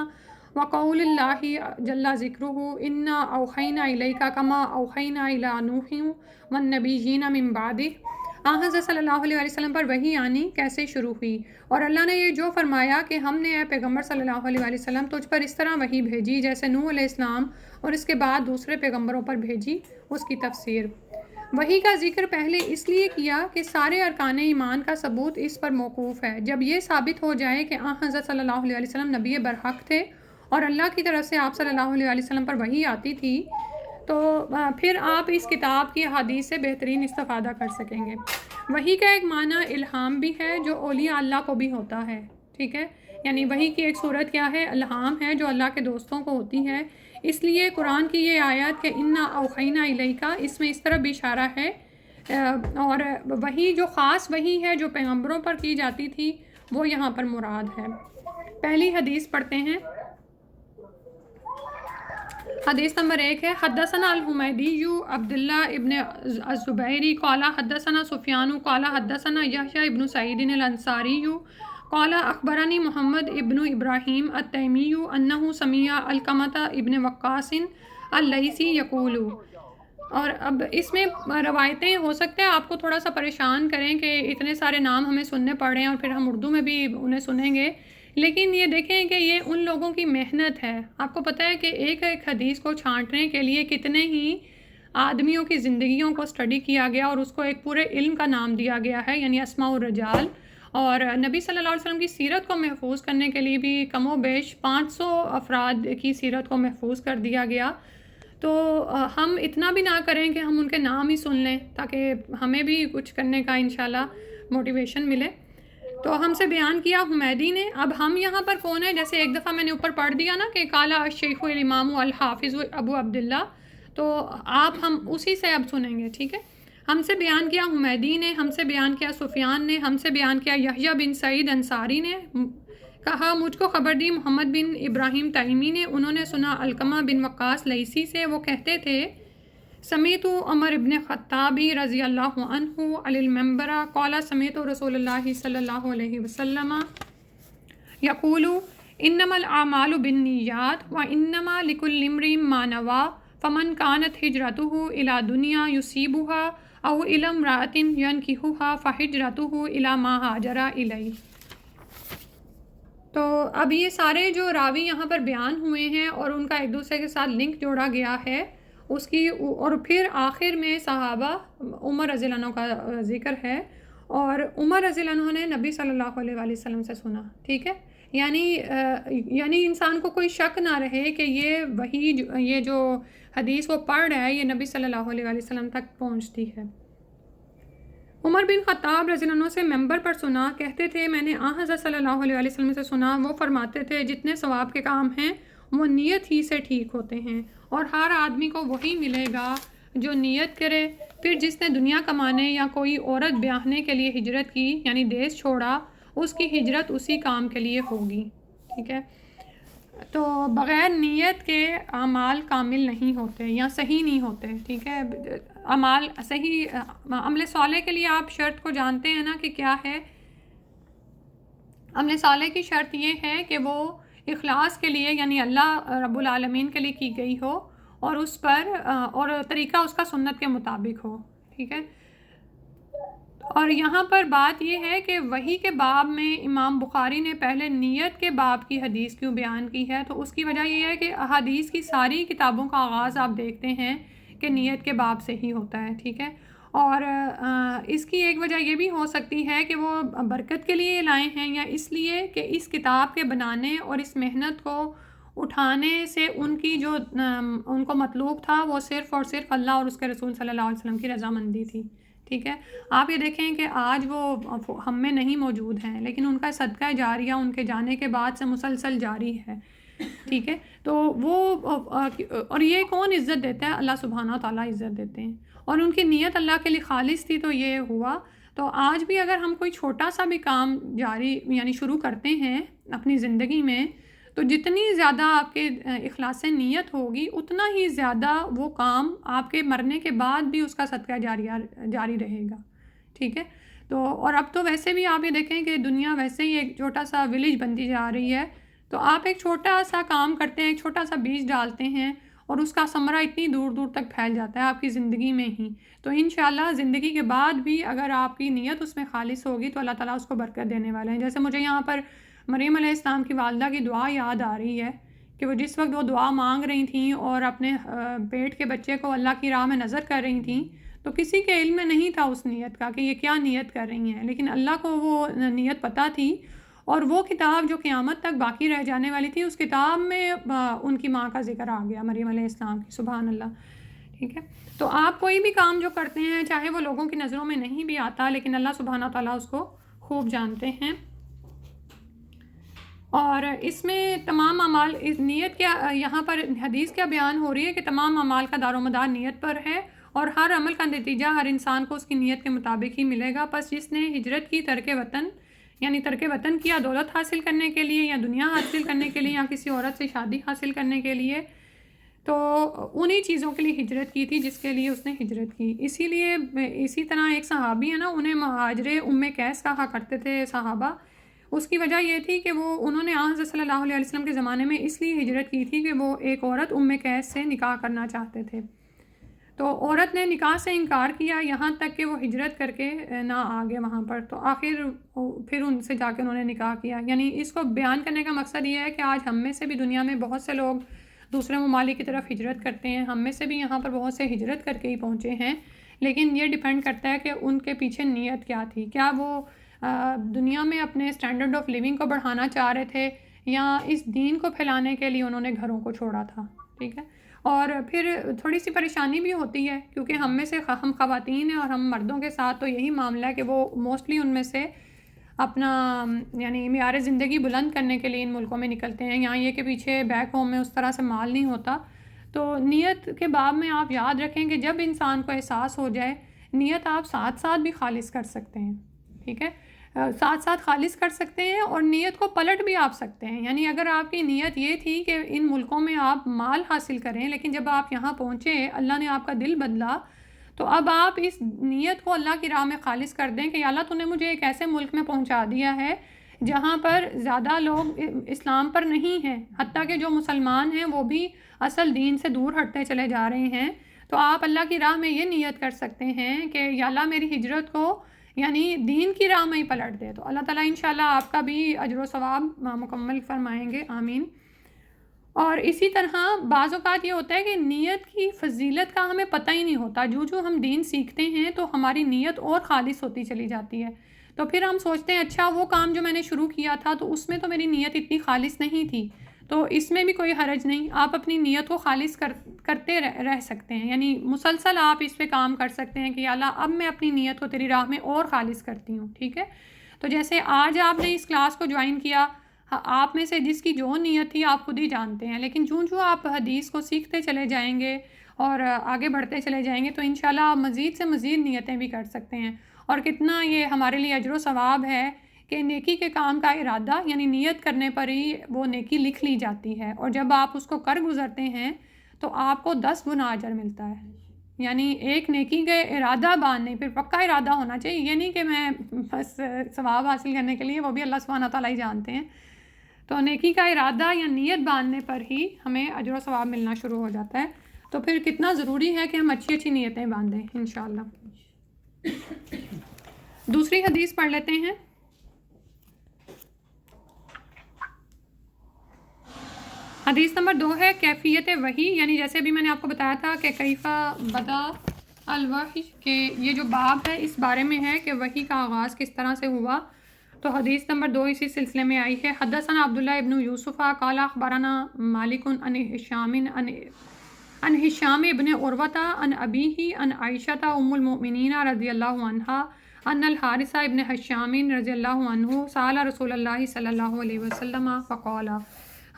وقول اللہ جل ذکرہ انا اوحینا الیک کما اوحینا الی نوح والنبیین من بعدہ۔ حضرت صلی اللہ علیہ وسلم پر وحی آنی کیسے شروع ہوئی، اور اللہ نے یہ جو فرمایا کہ ہم نے اے پیغمبر صلی اللہ علیہ وسلم تجھ پر اس طرح وحی بھیجی جیسے نوح علیہ السلام اور اس کے بعد دوسرے پیغمبروں پر بھیجی، اس کی تفسیر۔ وحی کا ذکر پہلے اس لیے کیا کہ سارے ارکان ایمان کا ثبوت اس پر موقوف ہے۔ جب یہ ثابت ہو جائے کہ حضرت صلی اللہ علیہ وسلم نبی برحق تھے اور اللہ کی طرف سے آپ صلی اللہ علیہ وسلم پر وحی آتی تھی، تو پھر آپ اس کتاب کی احادیث سے بہترین استفادہ کر سکیں گے۔ وحی کا ایک معنی الہام بھی ہے جو اولیاء اللہ کو بھی ہوتا ہے، ٹھیک ہے، یعنی وحی کی ایک صورت کیا ہے، الہام ہے جو اللہ کے دوستوں کو ہوتی ہے۔ اس لیے قرآن کی یہ آیت کہ انا اوحینا الیک، اس میں اس طرح بھی اشارہ ہے، اور وحی جو خاص وحی ہے جو پیغمبروں پر کی جاتی تھی وہ یہاں پر مراد ہے۔ پہلی حدیث پڑھتے ہیں۔ حدیث نمبر 1 ہے، حدثنا الحمیدی عبداللہ ابن الزبیری قال حدثنا سفیان قال حدثنا یحییٰ ابن سعید الانصاری قال اخبرنی محمد ابن ابراہیم التیمی انہ سمع علقمۃ ابن وقاص اللیثی یقول۔ اور اب اس میں روایتیں ہو سکتے ہیں آپ کو تھوڑا سا پریشان کریں کہ اتنے سارے نام ہمیں سننے پڑ رہے ہیں اور پھر ہم اردو میں بھی انہیں سنیں گے، لیکن یہ دیکھیں کہ یہ ان لوگوں کی محنت ہے۔ آپ کو پتہ ہے کہ ایک ایک حدیث کو چھانٹنے کے لیے کتنے ہی آدمیوں کی زندگیوں کو اسٹڈی کیا گیا اور اس کو ایک پورے علم کا نام دیا گیا ہے، یعنی اسماء الرجال۔ اور نبی صلی اللہ علیہ وسلم کی سیرت کو محفوظ کرنے کے لیے بھی کم و بیش 500 افراد کی سیرت کو محفوظ کر دیا گیا۔ تو ہم اتنا بھی نہ کریں کہ ہم ان کے نام ہی سن لیں تاکہ ہمیں بھی کچھ کرنے کا انشاءاللہ موٹیویشن ملے۔ تو ہم سے بیان کیا حمیدی نے۔ اب ہم یہاں پر کون ہیں، جیسے ایک دفعہ میں نے اوپر پڑھ دیا نا کہ قال الشیخ الامام الحافظ ابو عبداللہ، تو ہم اسی سے اب سنیں گے، ٹھیک ہے۔ ہم سے بیان کیا حمیدی نے، ہم سے بیان کیا سفیان نے، ہم سے بیان کیا یحییٰ بن سعید انصاری نے، کہا مجھ کو خبر دی محمد بن ابراہیم تیمی نے، انہوں نے سنا علقمہ بن وقاص لیثی سے، وہ کہتے تھے سمیت عمر ابن خطابی رضی اللہ عنہ علی المنبر قال سمیت رسول اللہ صلی اللہ علیہ وسلم یقول انما الاعمال بالنیات وانما لکل امرئ ما نوی فمن كانت ہجرتہ الی دنیا یصیبها او الی امرأۃ ینکحها فہجرتہ الی ما ہاجر الیہ۔ تو اب یہ سارے جو راوی یہاں پر بیان ہوئے ہیں اور ان کا ایک دوسرے کے ساتھ لنک جوڑا گیا ہے اس کی، اور پھر آخر میں صحابہ عمر رضی اللہ عنہ کا ذکر ہے، اور عمر رضی اللہ عنہ نے نبی صلی اللہ علیہ وآلہ وسلم سے سنا، ٹھیک ہے، یعنی انسان کو کوئی شک نہ رہے کہ یہ جو حدیث وہ پڑھ رہا ہے یہ نبی صلی اللہ علیہ وآلہ وسلم تک پہنچتی ہے۔ عمر بن خطاب رضی اللہ عنہ سے منبر پر سنا، کہتے تھے میں نے حضرت صلی اللہ علیہ وآلہ وسلم سے سنا، وہ فرماتے تھے جتنے ثواب کے کام ہیں وہ نیت ہی سے ٹھیک ہوتے ہیں، اور ہر آدمی کو وہی ملے گا جو نیت کرے۔ پھر جس نے دنیا کمانے یا کوئی عورت بیاہنے کے لیے ہجرت کی یعنی دیس چھوڑا، اس کی ہجرت اسی کام کے لیے ہوگی، ٹھیک ہے۔ تو بغیر نیت کے اعمال کامل نہیں ہوتے یا صحیح نہیں ہوتے، ٹھیک ہے۔ اعمال صحیح، عمل صالح کے لیے آپ شرط کو جانتے ہیں نا کہ کیا ہے، عمل صالح کی شرط یہ ہے کہ وہ اخلاص کے لیے یعنی اللہ رب العالمین کے لیے کی گئی ہو، اور اس پر اور طریقہ اس کا سنت کے مطابق ہو، ٹھیک ہے۔ اور یہاں پر بات یہ ہے کہ وحی کے باب میں امام بخاری نے پہلے نیت کے باب کی حدیث کیوں بیان کی ہے، تو اس کی وجہ یہ ہے کہ احادیث کی ساری کتابوں کا آغاز آپ دیکھتے ہیں کہ نیت کے باب سے ہی ہوتا ہے، ٹھیک ہے۔ اور اس کی ایک وجہ یہ بھی ہو سکتی ہے کہ وہ برکت کے لیے لائے ہیں، یا اس لیے کہ اس کتاب کے بنانے اور اس محنت کو اٹھانے سے ان کو مطلوب تھا وہ صرف اور صرف اللہ اور اس کے رسول صلی اللہ علیہ وسلم کی رضامندی تھی، ٹھیک ہے۔ آپ یہ دیکھیں کہ آج وہ ہم میں نہیں موجود ہیں، لیکن ان کا صدقہ جاریہ ان کے جانے کے بعد سے مسلسل جاری ہے، ٹھیک ہے۔ تو وہ اور یہ کون عزت دیتا ہے؟ اللہ سبحانہ و تعالیٰ عزت دیتے ہیں، اور ان کی نیت اللہ کے لیے خالص تھی، تو یہ ہوا۔ تو آج بھی اگر ہم کوئی چھوٹا سا بھی کام جاری یعنی شروع کرتے ہیں اپنی زندگی میں، تو جتنی زیادہ آپ کے اخلاص نیت ہوگی اتنا ہی زیادہ وہ کام آپ کے مرنے کے بعد بھی اس کا صدقہ جاری رہے گا، ٹھیک ہے؟ تو اور اب تو ویسے بھی آپ یہ دیکھیں کہ دنیا ویسے ہی ایک چھوٹا سا ولیج بنتی جا رہی ہے، تو آپ ایک چھوٹا سا کام کرتے ہیں، ایک چھوٹا سا بیج ڈالتے ہیں اور اس کا ثمرہ اتنی دور دور تک پھیل جاتا ہے آپ کی زندگی میں ہی۔ تو انشاءاللہ زندگی کے بعد بھی اگر آپ کی نیت اس میں خالص ہوگی تو اللہ تعالیٰ اس کو برکت دینے والے ہیں۔ جیسے مجھے یہاں پر مریم علیہ السلام کی والدہ کی دعا یاد آ رہی ہے کہ وہ جس وقت وہ دعا مانگ رہی تھیں اور اپنے پیٹ کے بچے کو اللہ کی راہ میں نظر کر رہی تھیں، تو کسی کے علم میں نہیں تھا اس نیت کا کہ یہ کیا نیت کر رہی ہیں، لیکن اللہ کو وہ نیت پتہ تھی، اور وہ کتاب جو قیامت تک باقی رہ جانے والی تھی اس کتاب میں ان کی ماں کا ذکر آ گیا، مریم علیہ السلام کی، سبحان اللہ، ٹھیک ہے؟ تو آپ کوئی بھی کام جو کرتے ہیں چاہے وہ لوگوں کی نظروں میں نہیں بھی آتا، لیکن اللہ سبحانہ تعالیٰ اس کو خوب جانتے ہیں۔ اور اس میں تمام اعمال، اس نیت کیا یہاں پر حدیث کیا بیان ہو رہی ہے کہ تمام اعمال کا دار و مدار نیت پر ہے، اور ہر عمل کا نتیجہ ہر انسان کو اس کی نیت کے مطابق ہی ملے گا۔ پس جس نے ہجرت کی ترک وطن کیا دولت حاصل کرنے کے لیے یا دنیا حاصل کرنے کے لیے یا کسی عورت سے شادی حاصل کرنے کے لیے، تو انہی چیزوں کے لیے ہجرت کی تھی جس کے لیے اس نے ہجرت کی۔ اسی طرح ایک صحابی ہے نا، انہیں مہاجر ام قیس کہا کرتے تھے صحابہ۔ اس کی وجہ یہ تھی کہ انہوں نے حضرت صلی اللہ علیہ وسلم کے زمانے میں اس لیے ہجرت کی تھی کہ وہ ایک عورت ام قیس سے نکاح کرنا چاہتے تھے، تو عورت نے نکاح سے انکار کیا یہاں تک کہ وہ ہجرت کر کے نہ آگے وہاں پر، تو آخر پھر ان سے جا کے انہوں نے نکاح کیا۔ یعنی اس کو بیان کرنے کا مقصد یہ ہے کہ آج ہم میں سے بھی دنیا میں بہت سے لوگ دوسرے ممالک کی طرف ہجرت کرتے ہیں، ہم میں سے بھی یہاں پر بہت سے ہجرت کر کے ہی پہنچے ہیں، لیکن یہ ڈیپینڈ کرتا ہے کہ ان کے پیچھے نیت کیا تھی، کیا وہ دنیا میں اپنے اسٹینڈرڈ آف لیونگ کو بڑھانا چاہ رہے تھے یا اس دین کو پھیلانے کے لیے انہوں نے گھروں کو چھوڑا تھا، ٹھیک ہے؟ اور پھر تھوڑی سی پریشانی بھی ہوتی ہے کیونکہ ہم میں سے ہم خواتین ہیں اور ہم مردوں کے ساتھ تو یہی معاملہ ہے کہ وہ موسٹلی ان میں سے اپنا یعنی معیار زندگی بلند کرنے کے لیے ان ملکوں میں نکلتے ہیں، یہاں یہ کہ پیچھے بیک ہوم میں اس طرح سے مال نہیں ہوتا۔ تو نیت کے باب میں آپ یاد رکھیں کہ جب انسان کو احساس ہو جائے، نیت آپ ساتھ ساتھ بھی خالص کر سکتے ہیں، ٹھیک ہے؟ ساتھ ساتھ خالص کر سکتے ہیں اور نیت کو پلٹ بھی آپ سکتے ہیں۔ یعنی اگر آپ کی نیت یہ تھی کہ ان ملکوں میں آپ مال حاصل کریں، لیکن جب آپ یہاں پہنچے اللہ نے آپ کا دل بدلا، تو اب آپ اس نیت کو اللہ کی راہ میں خالص کر دیں کہ یا اللہ تو نے مجھے ایک ایسے ملک میں پہنچا دیا ہے جہاں پر زیادہ لوگ اسلام پر نہیں ہیں، حتیٰ کہ جو مسلمان ہیں وہ بھی اصل دین سے دور ہٹتے چلے جا رہے ہیں، تو آپ اللہ کی راہ میں یہ نیت کر سکتے ہیں کہ یا اللہ میری ہجرت کو یعنی دین کی راہ میں ہی پلٹ دے، تو اللہ تعالیٰ انشاءاللہ آپ کا بھی اجر و ثواب مکمل فرمائیں گے، آمین۔ اور اسی طرح بعض اوقات یہ ہوتا ہے کہ نیت کی فضیلت کا ہمیں پتہ ہی نہیں ہوتا، جو ہم دین سیکھتے ہیں تو ہماری نیت اور خالص ہوتی چلی جاتی ہے، تو پھر ہم سوچتے ہیں اچھا وہ کام جو میں نے شروع کیا تھا تو اس میں تو میری نیت اتنی خالص نہیں تھی، تو اس میں بھی کوئی حرج نہیں، آپ اپنی نیت کو خالص کرتے رہ سکتے ہیں، یعنی مسلسل آپ اس پہ کام کر سکتے ہیں کہ یا اللہ اب میں اپنی نیت کو تیری راہ میں اور خالص کرتی ہوں، ٹھیک ہے؟ تو جیسے آج آپ نے اس کلاس کو جوائن کیا، آپ میں سے جس کی جو نیت تھی آپ خود ہی جانتے ہیں، لیکن جو آپ حدیث کو سیکھتے چلے جائیں گے اور آگے بڑھتے چلے جائیں گے تو انشاءاللہ آپ مزید سے مزید نیتیں بھی کر سکتے ہیں، اور کتنا یہ ہمارے لیے اجر و ثواب ہے کہ نیکی کے کام کا ارادہ یعنی نیت کرنے پر ہی وہ نیکی لکھ لی جاتی ہے، اور جب آپ اس کو کر گزرتے ہیں تو آپ کو 10 گنا اجر ملتا ہے۔ یعنی ایک نیکی کے ارادہ باندھنے پھر پکا ارادہ ہونا چاہیے، یہ نہیں کہ میں بس ثواب حاصل کرنے کے لیے، وہ بھی اللہ سبحانہ تعالیٰ ہی جانتے ہیں، تو نیکی کا ارادہ یا نیت باندھنے پر ہی ہمیں اجر و ثواب ملنا شروع ہو جاتا ہے، تو پھر کتنا ضروری ہے کہ ہم اچھی نیتیں باندھیں انشاءاللہ۔ دوسری حدیث پڑھ لیتے ہیں۔ حدیث نمبر 2 ہے کیفیت وحی، یعنی جیسے بھی میں نے آپ کو بتایا تھا کہ کیفا بدا الوحی، کہ یہ جو باب ہے اس بارے میں ہے کہ وحی کا آغاز کس طرح سے ہوا، تو حدیث نمبر 2 اسی سلسلے میں آئی ہے۔ حدثنا عبداللہ ابن یوسف قال اخبرنا مالک عن ہشام ابن عروۃ عن ابیہ عن عائشہ ام المؤمنین رضی اللہ عنہا ان الحارث ابن ہشام رضی اللہ عنہ سأل رسول اللہ صلی اللہ علیہ وسلم فقال،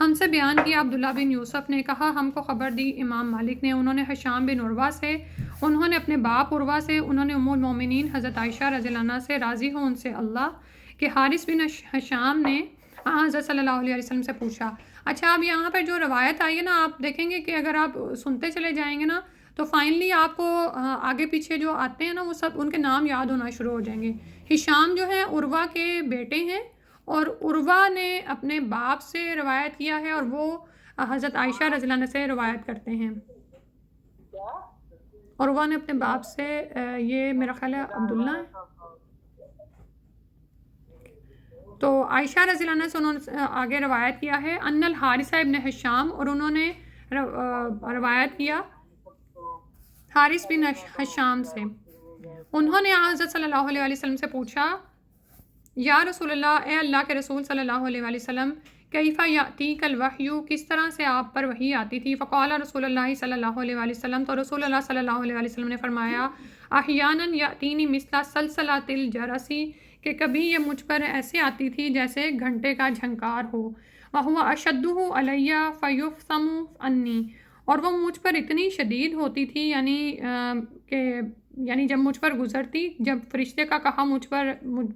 ہم سے بیان کیا عبداللہ بن یوسف نے کہا ہم کو خبر دی امام مالک نے، انہوں نے ہشام بن عروہ سے، انہوں نے اپنے باپ عروہ سے، انہوں نے ام المومنین حضرت عائشہ رضی اللہ عنہا سے، راضی ہو ان سے اللہ، کہ حارث بن ہشام نے حضرت صلی اللہ علیہ وسلم سے پوچھا۔ اچھا، اب یہاں پر جو روایت آئی ہے نا، آپ دیکھیں گے کہ اگر آپ سنتے چلے جائیں گے نا تو فائنلی آپ کو آگے پیچھے جو آتے ہیں نا وہ سب ان کے نام یاد ہونا شروع ہو جائیں گے۔ ہشام جو ہے عروہ کے بیٹے ہیں، اور عروہ نے اپنے باپ سے روایت کیا ہے، اور وہ حضرت عائشہ رضی اللہ عنہ سے روایت کرتے ہیں۔ عروہ نے اپنے باپ سے، یہ میرا خیال ہے عبداللہ ہے، تو عائشہ رضی اللہ عنہ سے انہوں نے آگے روایت کیا ہے ان الحارث ابن ہشام، اور انہوں نے روایت کیا حارث بن ہشام سے، انہوں نے حضرت صلی اللہ علیہ وسلم سے پوچھا یا رسول اللہ، اے اللہ کے رسول صلی اللہ علیہ وسلم، کیف یاتیک الوحی، کس طرح سے آپ پر وحی آتی تھی؟ فقال رسول اللہ صلی اللہ علیہ وسلم، تو رسول اللہ صلی اللہ علیہ وسلم نے فرمایا احیانا یاتینی مثل سلسلۃ الجرسی، کہ کبھی یہ مجھ پر ایسے آتی تھی جیسے گھنٹے کا جھنکار ہو، وہو اشدہ علی فیفصم عنی، اور وہ مجھ پر اتنی شدید ہوتی تھی، یعنی جب مجھ پر گزرتی، جب فرشتے کا کہا مجھ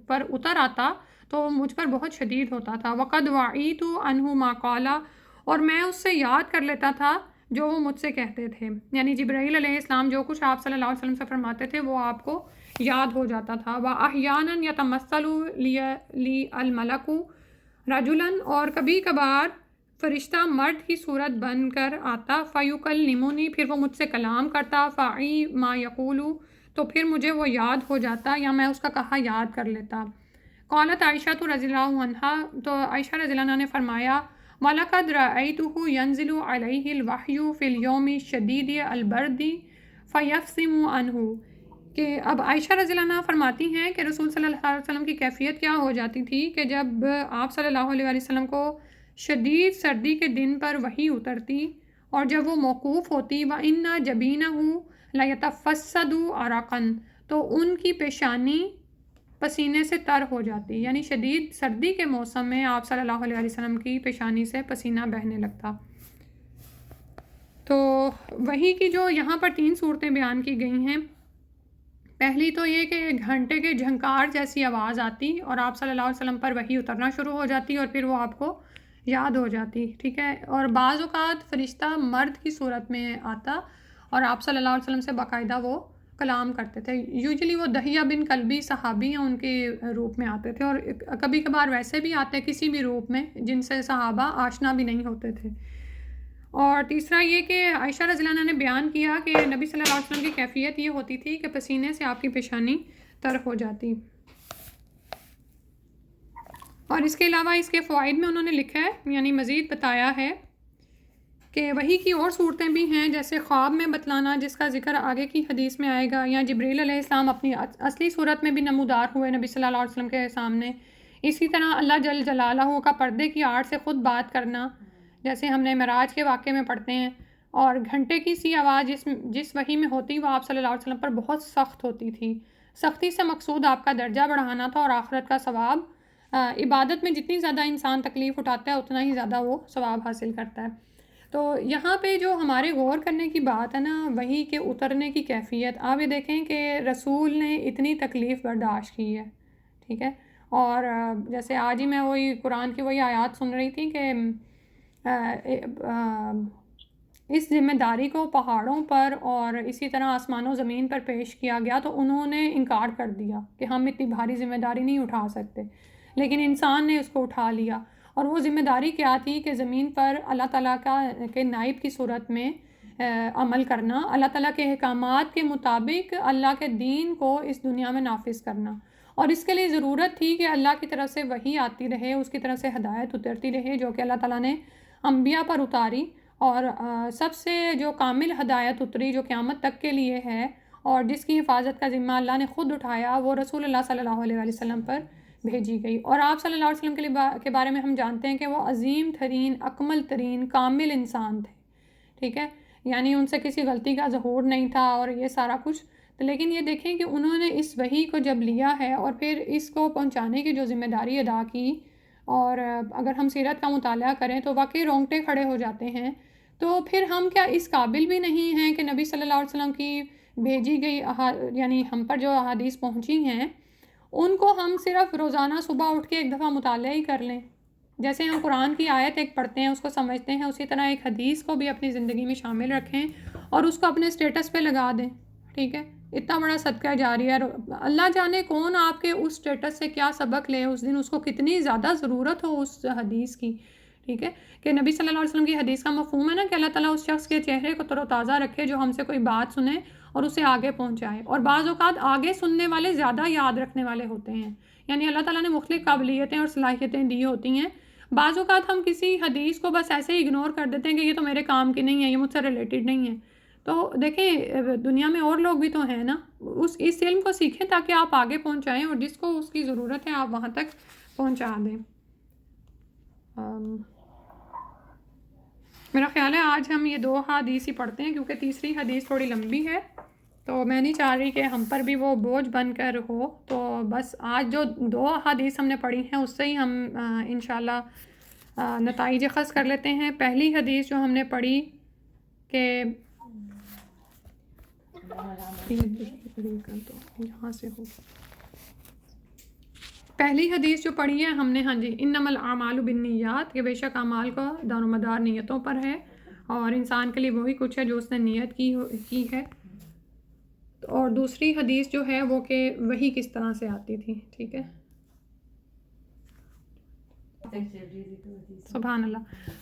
پر اتر آتا تو مجھ پر بہت شدید ہوتا تھا۔ وقد وعیت عنہ ما قال، اور میں اس سے یاد کر لیتا تھا جو وہ مجھ سے کہتے تھے، یعنی جبرائیل علیہ السلام جو کچھ آپ صلی اللہ علیہ وسلم سے فرماتے تھے وہ آپ کو یاد ہو جاتا تھا۔ وَأَحْيَانًا يَتَمَثَّلُ لِي الْمَلَكُ رَجُلًا، اور کبھی کبھار فرشتہ مرد کی صورت بن کر آتا، فَيُكَلِّمُنِي، پھر وہ مجھ سے کلام کرتا، فَعِي مَا يَقُولُ، تو پھر مجھے وہ یاد ہو جاتا یا میں اس کا کہا یاد کر لیتا۔ قالت عائشہ رضی اللہ عنہا، تو عائشہ رضی اللہ عنہا نے فرمایا وَلَقَدْ رَأَيْتُهُ يَنزِلُ عَلَيْهِ الْوَحْيُ فِي الْيَوْمِ الشَّدِيدِ الْبَرْدِ فَيَفْصِمُ عَنْهُ، کہ اب عائشہ رضی اللہ عنہ فرماتی ہیں کہ رسول صلی اللہ علیہ وسلم کی کیفیت کیا ہو جاتی تھی کہ جب آپ صلی اللہ علیہ وسلم کو شدید سردی کے دن پر وحی اترتی اور جب وہ موقوف ہوتی، وَإِنَّ جَبِينَهُ لَيَتَفَسَّدُ عَرَقًا، تو ان کی پیشانی پسینے سے تر ہو جاتی، یعنی شدید سردی کے موسم میں آپ صلی اللہ علیہ وسلم کی پیشانی سے پسینہ بہنے لگتا۔ تو وحی کی جو یہاں پر 3 صورتیں بیان کی گئی ہیں، پہلی تو یہ کہ گھنٹے کے جھنکار جیسی آواز آتی اور آپ صلی اللہ علیہ وسلم پر وحی اترنا شروع ہو جاتی اور پھر وہ آپ کو یاد ہو جاتی، ٹھیک ہے۔ اور بعض اوقات فرشتہ مرد کی صورت میں آتا اور آپ صلی اللہ علیہ وسلم سے باقاعدہ وہ کلام کرتے تھے، یوزلی وہ دہیہ بن کلبی صحابی ہیں، ان کے روپ میں آتے تھے، اور کبھی کبھار ویسے بھی آتے کسی بھی روپ میں جن سے صحابہ آشنا بھی نہیں ہوتے تھے۔ اور تیسرا یہ کہ عائشہ رضی اللہ عنہ نے بیان کیا کہ نبی صلی اللہ علیہ وسلم کی کیفیت یہ ہوتی تھی کہ پسینے سے آپ کی پیشانی تر ہو جاتی۔ اور اس کے علاوہ اس کے فوائد میں انہوں نے لکھا ہے، یعنی مزید بتایا ہے کہ وحی کی اور صورتیں بھی ہیں، جیسے خواب میں بتلانا جس کا ذکر آگے کی حدیث میں آئے گا، یا جبریل علیہ السلام اپنی اصلی صورت میں بھی نمودار ہوئے نبی صلی اللہ علیہ وسلم کے سامنے۔ اسی طرح اللہ جل جلالہ کا پردے کی آڑ سے خود بات کرنا، جیسے ہم نے معراج کے واقعے میں پڑھتے ہیں، اور گھنٹے کی سی آواز جس وحی میں ہوتی وہ آپ صلی اللہ علیہ وسلم پر بہت سخت ہوتی تھی۔ سختی سے مقصود آپ کا درجہ بڑھانا تھا اور آخرت کا ثواب۔ عبادت میں جتنی زیادہ انسان تکلیف اٹھاتا ہے اتنا ہی زیادہ وہ ثواب حاصل کرتا ہے۔ تو یہاں پہ جو ہمارے غور کرنے کی بات ہے نا، وحی کے اترنے کی کیفیت، آپ یہ دیکھیں کہ رسول نے اتنی تکلیف برداشت کی ہے، ٹھیک ہے۔ اور جیسے آج ہی میں وہی قرآن کی وہی آیات سن رہی تھی کہ اس ذمہ داری کو پہاڑوں پر اور اسی طرح آسمان و زمین پر پیش کیا گیا تو انہوں نے انکار کر دیا کہ ہم اتنی بھاری ذمہ داری نہیں اٹھا سکتے، لیکن انسان نے اس کو اٹھا لیا۔ اور وہ ذمہ داری کیا تھی کہ زمین پر اللہ تعالیٰ کے نائب کی صورت میں عمل کرنا، اللہ تعالیٰ کے احکامات کے مطابق اللہ کے دین کو اس دنیا میں نافذ کرنا، اور اس کے لیے ضرورت تھی کہ اللہ کی طرف سے وحی آتی رہے، اس کی طرف سے ہدایت اترتی رہے جو کہ اللہ تعالیٰ نے انبیاء پر اتاری، اور سب سے جو کامل ہدایت اتری جو قیامت تک کے لیے ہے اور جس کی حفاظت کا ذمہ اللہ نے خود اٹھایا، وہ رسول اللہ صلی اللہ علیہ وسلم پر بھیجی گئی۔ اور آپ صلی اللہ علیہ وسلم کے بارے میں ہم جانتے ہیں کہ وہ عظیم ترین، اکمل ترین، کامل انسان تھے، ٹھیک ہے، یعنی ان سے کسی غلطی کا ظہور نہیں تھا اور یہ سارا کچھ۔ لیکن یہ دیکھیں کہ انہوں نے اس وحی کو جب لیا ہے اور پھر اس کو پہنچانے کی جو ذمہ داری ادا کی، اور اگر ہم سیرت کا مطالعہ کریں تو واقعی رونگٹے کھڑے ہو جاتے ہیں. تو پھر ہم کیا اس قابل بھی نہیں ہیں کہ نبی صلی اللہ علیہ وسلم کی بھیجی گئی یعنی ہم پر جو احادیث پہنچی ہیں ان کو ہم صرف روزانہ صبح اٹھ کے ایک دفعہ مطالعہ ہی کر لیں؟ جیسے ہم قرآن کی آیت ایک پڑھتے ہیں اس کو سمجھتے ہیں، اسی طرح ایک حدیث کو بھی اپنی زندگی میں شامل رکھیں اور اس کو اپنے اسٹیٹس پہ لگا دیں. ٹھیک ہے، اتنا بڑا صدقہ جاری ہے. اللہ جانے کون آپ کے اس اسٹیٹس سے کیا سبق لے اس دن، اس کو کتنی زیادہ ضرورت ہو اس حدیث کی. ٹھیک ہے، کہ نبی صلی اللہ علیہ وسلم کی حدیث کا مفہوم ہے نا کہ اللہ تعالیٰ اس شخص کے چہرے کو تر و تازہ رکھے جو ہم سے کوئی بات سنے اور اسے آگے پہنچائے. اور بعض اوقات آگے سننے والے زیادہ یاد رکھنے والے ہوتے ہیں، یعنی اللہ تعالیٰ نے مختلف قابلیتیں اور صلاحیتیں دی ہوتی ہیں. بعض اوقات ہم کسی حدیث کو بس ایسے ہی اگنور کر دیتے ہیں کہ یہ تو میرے کام کی نہیں ہے، یہ مجھ سے ریلیٹڈ نہیں ہے. تو دیکھیں دنیا میں اور لوگ بھی تو ہیں نا، اس علم کو سیکھیں تاکہ آپ آگے پہنچائیں اور جس کو اس کی ضرورت ہے آپ وہاں تک پہنچا دیں. میرا خیال ہے آج ہم یہ 2 حدیث ہی پڑھتے ہیں کیونکہ تیسری حدیث تھوڑی لمبی ہے تو میں نہیں چاہ رہی کہ ہم پر بھی وہ بوجھ بن کر ہو. تو بس آج جو 2 حدیث ہم نے پڑھی ہیں اس سے ہی ہم انشاءاللہ نتائج اخذ کر لیتے ہیں. پہلی حدیث جو ہم نے پڑھی کہ یہاں سے ہو، پہلی حدیث جو پڑھی ہے ہم نے، ہاں جی، انما الاعمال بالنیات، کہ بے شک اعمال کا دار و مدار نیتوں پر ہے اور انسان کے لیے وہی کچھ ہے جو اس نے نیت کی ہے. اور دوسری حدیث جو ہے وہ کہ وہی کس طرح سے آتی تھی. ٹھیک ہے، سبحان اللہ.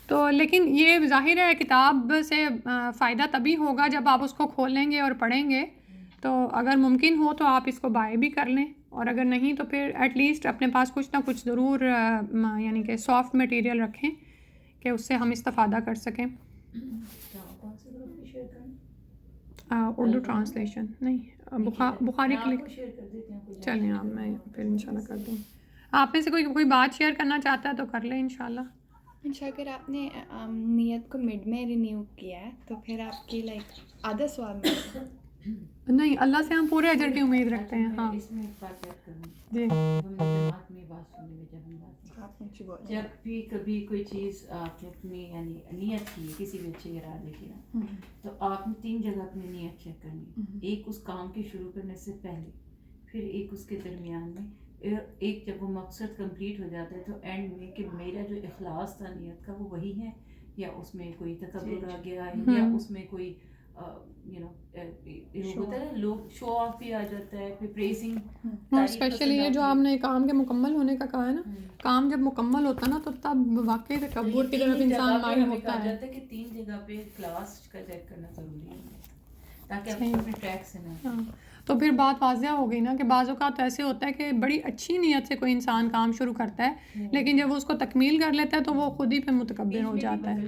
تو لیکن یہ ظاہر ہے کتاب سے فائدہ تبھی ہوگا جب آپ اس کو کھولیں گے اور پڑھیں گے. تو اگر ممکن ہو تو آپ اس کو بائی بھی کر لیں، اور اگر نہیں تو پھر ایٹ لیسٹ اپنے پاس کچھ نہ کچھ ضرور یعنی کہ سافٹ مٹیریل رکھیں کہ اس سے ہم استفادہ کر سکیں. اردو ٹرانسلیشن نہیں، بخاری کے لیے چلیں آپ، میں پھر انشاءاللہ کر دوں. آپ میں سے کوئی بات شیئر کرنا چاہتا ہے تو کر لیں انشاءاللہ. اگر آپ نے نیت کو مڈ میں رینیو کیا ہے تو پھر آپ کی لائک آدھا ثواب میں نہیں، اللہ سے ہم پورے اجر کی امید رکھتے ہیں. ہاں اس میں ایک بات یاد کروں جی، جماعت میں بات سننے میں جب بھی کبھی کوئی چیز آپ نے اپنی یعنی نیت کی کسی بھی اچھے ارادے کی نا، تو آپ نے 3 جگہ اپنی نیت چیک کرنی. ایک اس کام کے شروع کرنے سے پہلے، پھر ایک اس کے درمیان میں، ایک جب وہ مقصد کمپلیٹ ہو جاتا ہے تو اینڈ میں کہ میرا جو اخلاص تھا نیت کا وہ وہی ہے یا اس میں کوئی تکبر آ گیا ہے یا اس میں کوئی ہوتا ہے لوگ شو آف بھی آ جاتا ہے، پھر پریزنگ. اسپیشلی یہ جو آپ نے کام کے مکمل ہونے کا کہا ہے نا، کام جب مکمل ہوتا ہے نا تو تب واقعی تکبر کی طرف انسان مائل ہوتا ہے. کہ 3 جگہ پہ کلاس کا چیک کرنا ضروری ہے تاکہ آپ اپنے ٹریک سے نہ. تو پھر بات واضح ہو گئی نا کہ بعض اوقات ایسے ہوتا ہے کہ بڑی اچھی نیت سے کوئی انسان کام شروع کرتا ہے لیکن جب وہ اس کو تکمیل کر لیتا ہے تو وہ خود ہی پہ متکبر ہو جاتا ہے.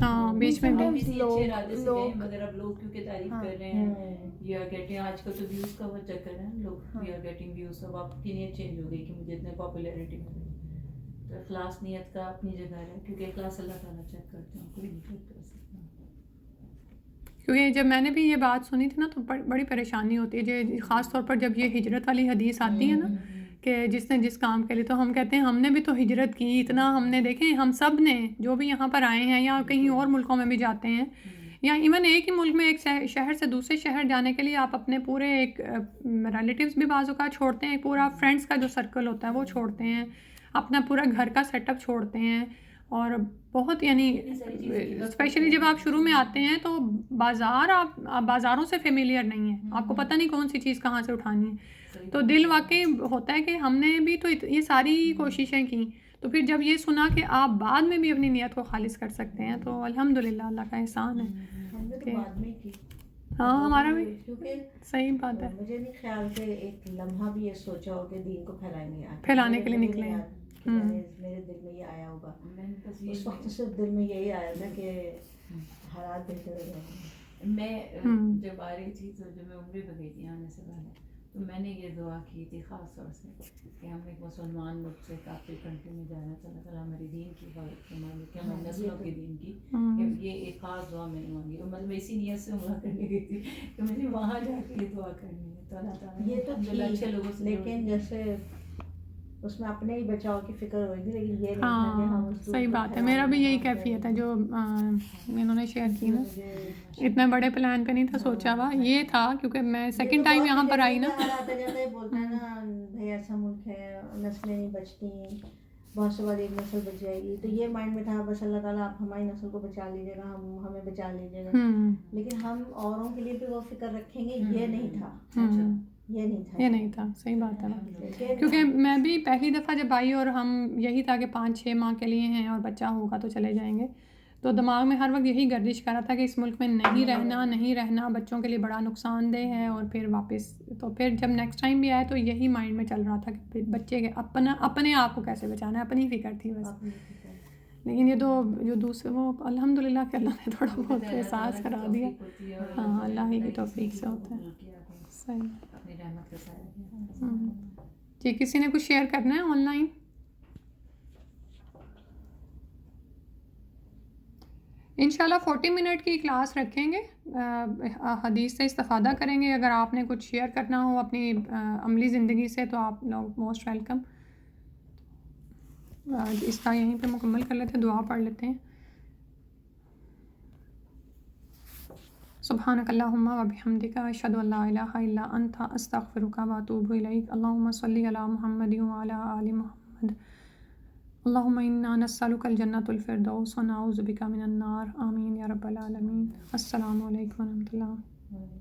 ہاں، بیچ میں مگر اب لوگ کیونکہ تعریف کر رہے ہیں یا کہتے ہیں آج کل تو ویوز کا وہ چیک کر رہے ہیں لوگ، وی آر گیٹنگ ویوز. اب آپ کی نیت چینج ہو گئی کہ مجھے اتنے پاپولیرٹی مل گئی. تو اخلاص نیت کا اپنی جگہ ہے کیونکہ اخلاص اللہ تعالیٰ چیک کرتے ہیں، کوئی نہیں چیک کر سکتا. کیونکہ جب میں نے بھی یہ بات سنی تھی نا تو بڑی پریشانی ہوتی ہے، خاص طور پر جب یہ ہجرت والی حدیث آتی ہے نا کہ جس نے جس کام کے لیے، تو ہم کہتے ہیں ہم نے بھی تو ہجرت کی، اتنا ہم نے، دیکھیں ہم سب نے جو بھی یہاں پر آئے ہیں یا کہیں اور ملکوں میں بھی جاتے ہیں یا ایون ایک ہی ملک میں ایک شہر سے دوسرے شہر جانے کے لیے آپ اپنے پورے ایک ریلیٹیوز بھی بعض اوقات چھوڑتے ہیں، پورا فرینڈس کا جو سرکل ہوتا ہے وہ چھوڑتے ہیں، اپنا پورا گھر کا سیٹ اپ چھوڑتے ہیں. اور بہت یعنی اسپیشلی جب آپ شروع میں آتے ہیں تو آپ بازاروں سے فیملیئر نہیں ہیں، آپ کو پتہ نہیں کون سی چیز کہاں سے اٹھانی ہے. تو دل واقعی ہوتا ہے کہ ہم نے بھی تو یہ ساری کوششیں کی. تو پھر جب یہ سنا کہ آپ بعد میں بھی اپنی نیت کو خالص کر سکتے ہیں تو الحمدللہ اللہ کا احسان ہے. ہاں ہمارا بھی صحیح بات ہے. مجھے نہیں خیال کہ ایک لمحہ بھی یہ سوچا ہو کہ دین کو پھیلانے کے لیے نکلے ہیں. میرے دل میں یہ آیا ہوگا، اس وقت صرف دل میں یہی آیا تھا کہ حالات بہتر ہو جائیں. میں جب آ رہی تھی تو جب میں عمرے پہ گئی تھی آنے سے پہلے تو میں نے یہ دعا کی تھی خاص طور سے کہ ہم ایک مسلمان ملک سے کافی کنٹری میں جانا چاہتا تھا، ہمارے دین کی حفاظت کرنا کہ ہماری نسلوں کے دین کی، یہ ایک خاص دعا میں نے مانگی. اور مطلب اسی نیت سے عمرہ کرنے گئی تھی کہ مجھے وہاں جا کے یہ دعا کرنی ہے. تو اللہ تعالیٰ یہ تو اچھے لوگوں سے، لیکن جیسے اس میں اپنے ہی بچاؤ کی فکر ہوئے گی، لیکن یہ نہیں تھا کہ ہم ہاں اس صحیح بات ہے. میرا بھی یہی کیفیت ہے جو انہوں نے شیئر کی نا. اتنے بڑے پلان پہ نہیں تھا سوچا ہوا، یہ تھا کیونکہ میں سیکنڈ ٹائم یہاں پر آئی نا. آتا جاتا ہے بولتا ہے نا بھائی ایسا ملک ہے، نسلیں نہیں بچتی، بہت سے بعد ایک نسل بچ جائے گی، تو یہ مائنڈ میں تھا بس اللہ تعالیٰ آپ ہماری نسل کو بچا لیجیے گا، ہم ہمیں بچا لیجیے گا. لیکن ہم اوروں کے لیے بھی وہ فکر رکھیں گے، یہ نہیں تھا. یہ نہیں تھا. صحیح بات ہے. کیونکہ میں بھی پہلی دفعہ جب آئی اور ہم یہی تھا کہ 5-6 ماہ کے لیے ہیں اور بچہ ہوگا تو چلے جائیں گے، تو دماغ میں ہر وقت یہی گردش کر رہا تھا کہ اس ملک میں نہیں رہنا بچوں کے لیے بڑا نقصان دہ ہے. اور پھر واپس تو پھر جب نیکسٹ ٹائم بھی آئے تو یہی مائنڈ میں چل رہا تھا کہ بچے کے اپنے آپ کو کیسے بچانا ہے، اپنی فکر تھی بس. لیکن یہ تو جو دوسرے وہ الحمدللہ کہ اللہ نے تھوڑا بہت احساس کرا دیا. ہاں اللہ ہی کی توفیق سے ہوتا ہے. صحیح. جی کسی نے کچھ شیئر کرنا ہے آن لائن؟ انشاءاللہ 40 منٹ کی کلاس رکھیں گے، حدیث سے استفادہ کریں گے. اگر آپ نے کچھ شیئر کرنا ہو اپنی عملی زندگی سے تو آپ لوگ موسٹ ویلکم. اس کا یہیں پہ مکمل کر لیتے ہیں، دعا پڑھ لیتے ہیں. سبحانک اللہم و بحمدک اشہد ان لا الہ الا انت استغفرک و اتوب الیک. اللہم صلی علی محمد و علی آل محمد. اللہم انا نسألک الجنۃ الفردوس و نعوذ بک من النار. آمین یا رب العالمین. السلام علیکم و رحمۃ اللہ.